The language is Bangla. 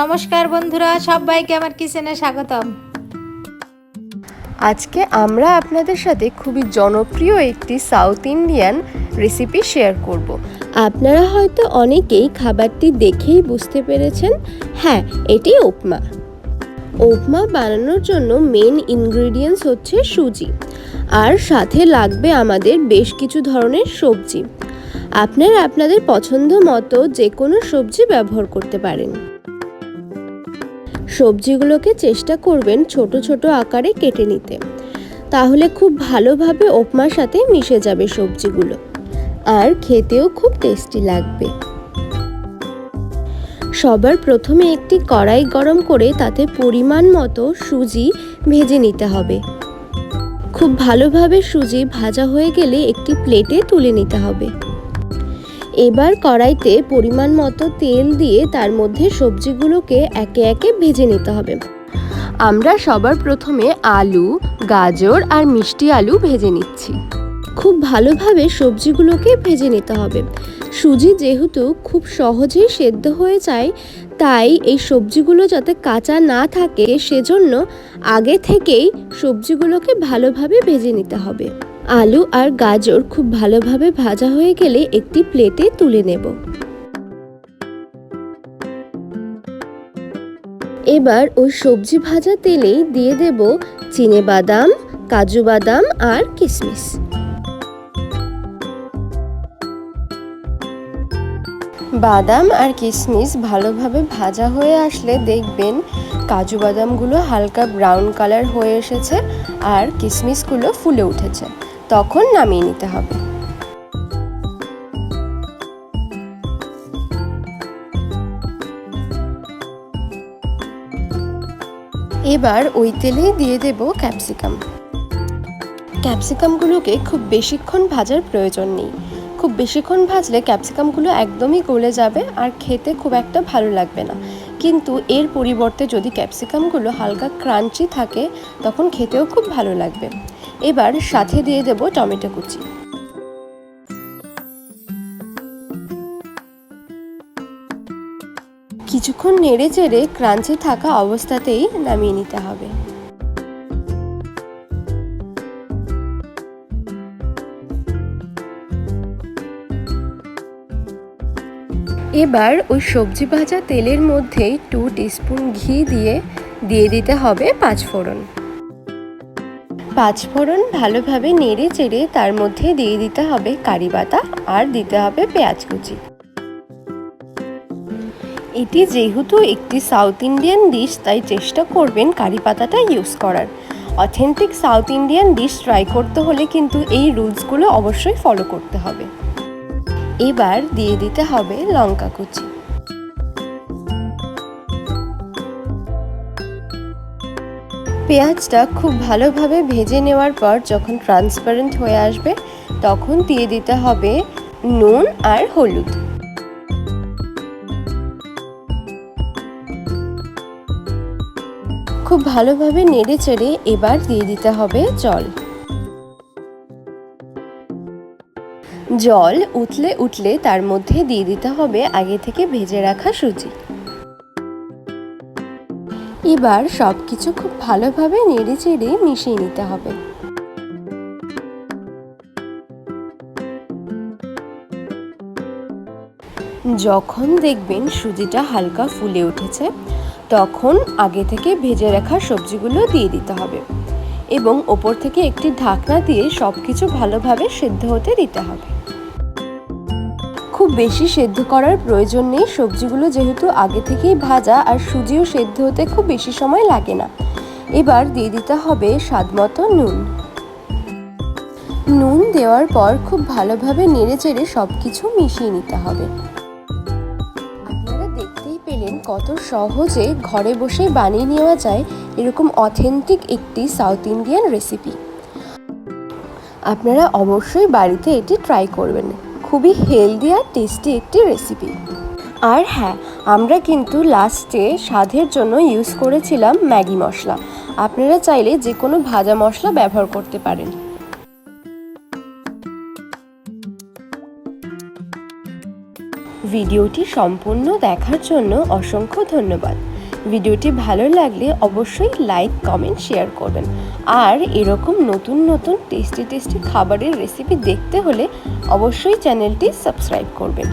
নমস্কার বন্ধুরা, সবাইকে আমার কিচেনে স্বাগতম। আজকে আমরা আপনাদের সাথে খুবই জনপ্রিয় একটি সাউথ ইন্ডিয়ান রেসিপি শেয়ার করব। আপনারা হয়তো অনেকেই খাবারটি দেখেই বুঝতে পেরেছেন, হ্যাঁ, এটি উপমা। উপমা বানানোর জন্য মেন ইনগ্রেডিয়েন্টস হচ্ছে সুজি, আর সাথে লাগবে আমাদের বেশ কিছু ধরনের সবজি। আপনারা আপনাদের পছন্দ মতো যে কোনো সবজি ব্যবহার করতে পারেন। সবজিগুলোকে চেষ্টা করবেন ছোট ছোট আকারে কেটে নিতে, তাহলে খুব ভালোভাবে উপমার সাথে মিশে যাবে সবজিগুলো, আর খেতেও খুব টেস্টি লাগবে। সবার প্রথমে একটি কড়াই গরম করে তাতে পরিমাণ মতো সুজি ভেজে নিতে হবে। খুব ভালোভাবে সুজি ভাজা হয়ে গেলে একটি প্লেটে তুলে নিতে হবে। এবার কড়াইতে পরিমাণ মতো তেল দিয়ে তার মধ্যে সবজিগুলোকে একে একে ভেজে নিতে হবে। আমরা সবার প্রথমে আলু, গাজর আর মিষ্টি আলু ভেজে নিচ্ছি। খুব ভালোভাবে সবজিগুলোকে ভেজে নিতে হবে। সুজি যেহেতু খুব সহজেই সেদ্ধ হয়ে যায়, তাই এই সবজিগুলো যাতে কাঁচা না থাকে সেজন্য আগে থেকেই সবজিগুলোকে ভালোভাবে ভেজে নিতে হবে। আলু আর গাজর খুব ভালোভাবে ভাজা হয়ে গেলে একটি প্লেটে তুলে নেব। এবার ওই সবজি ভাজা তেলেই দিয়ে দেব চিনেবাদাম, কাজু বাদাম আর কিশমিশ। বাদাম আর কিশমিশ ভালোভাবে ভাজা হয়ে আসলে দেখবেন কাজু বাদামগুলো হালকা ব্রাউন কালার হয়ে এসেছে আর কিশমিশগুলো ফুলে উঠেছে, তখন নামিয়ে নিতে হবে। এবার ওই তেলেই দিয়ে দেব ক্যাপসিকাম। ক্যাপসিকামগুলোকে খুব বেশিক্ষণ ভাজার প্রয়োজন নেই। খুব বেশিক্ষণ ভাজলে ক্যাপসিকামগুলো একদমই গলে যাবে আর খেতে খুব একটা ভালো লাগবে না। কিন্তু এর পরিবর্তে যদি ক্যাপসিকামগুলো হালকা ক্রাঞ্চি থাকে তখন খেতেও খুব ভালো লাগবে। এবার সাথে দিয়ে দেব টমেটো কুচি। কিছুক্ষণ নেড়ে চেড়ে ক্রাঞ্চি থাকা অবস্থাতেই নামিয়ে নিতে হবে। এবার ওই সবজি ভাজা তেলের মধ্যেই 2 টিস্পুন ঘি দিয়ে দিতে হবে 5 ফোড়ন। 5 ফোড়ন ভালোভাবে নেড়ে চেড়ে তার মধ্যে দিয়ে দিতে হবে কারি পাতা আর দিতে হবে পেঁয়াজ কুচি। এটি যেহেতু একটি সাউথ ইন্ডিয়ান ডিশ, তাই চেষ্টা করবেন কারি পাতাটা ইউজ করার। Authentic south Indian dish try করতে হলে কিন্তু এই রুলসগুলো অবশ্যই ফলো করতে হবে। এবার দিয়ে দিতে হবে লঙ্কা কুচি। পেঁয়াজটা খুব ভালোভাবে ভেজে নেওয়ার পর যখন ট্রান্সপারেন্ট হয়ে আসবে তখন দিয়ে দিতে হবে নুন আর হলুদ। খুব ভালোভাবে নেড়ে চেড়ে এবার দিয়ে দিতে হবে জল উতলে তার মধ্যে দিয়ে দিতে হবে আগে থেকে ভেজে রাখা সুজি। এবার সবকিছু খুব ভালোভাবে নেড়ে চেড়ে মিশিয়ে নিতে হবে। যখন দেখবেন সুজিটা হালকা ফুলে উঠেছে তখন আগে থেকে ভেজে রাখা সবজিগুলো দিয়ে দিতে হবে এবং ওপর থেকে একটি ঢাকনা দিয়ে সবকিছু ভালোভাবে সেদ্ধ হতে দিতে হবে। খুব বেশি সেদ্ধ করার প্রয়োজন নেই, সবজিগুলো যেহেতু আগে থেকেই ভাজা আর সুজিও সেদ্ধ হতে খুব বেশি সময় লাগে না। এবার দিয়ে দিতে হবে স্বাদমতো নুন দেওয়ার পর খুব ভালোভাবে নেড়ে চেড়ে সবকিছু মিশিয়ে নিতে হবে। আপনারা দেখতেই পেলেন কত সহজে ঘরে বসে বানিয়ে নেওয়া যায় এরকম অথেন্টিক একটি সাউথ ইন্ডিয়ান রেসিপি। আপনারা অবশ্যই বাড়িতে এটি ট্রাই করবেন। খুবই হেলদি আর টেস্টি একটি রেসিপি। আর হ্যাঁ, আমরা কিন্তু লাস্টে স্বাদের জন্য ইউজ করেছিলাম ম্যাগি মশলা। আপনারা চাইলে যে কোনো ভাজা মশলা ব্যবহার করতে পারেন। ভিডিওটি সম্পূর্ণ দেখার জন্য অসংখ্য ধন্যবাদ। ভিডিওটি ভালো লাগলে অবশ্যই লাইক, কমেন্ট, শেয়ার করবেন। আর এরকম নতুন নতুন টেস্টি খাবারের রেসিপি দেখতে হলে অবশ্যই চ্যানেলটি সাবস্ক্রাইব করবেন।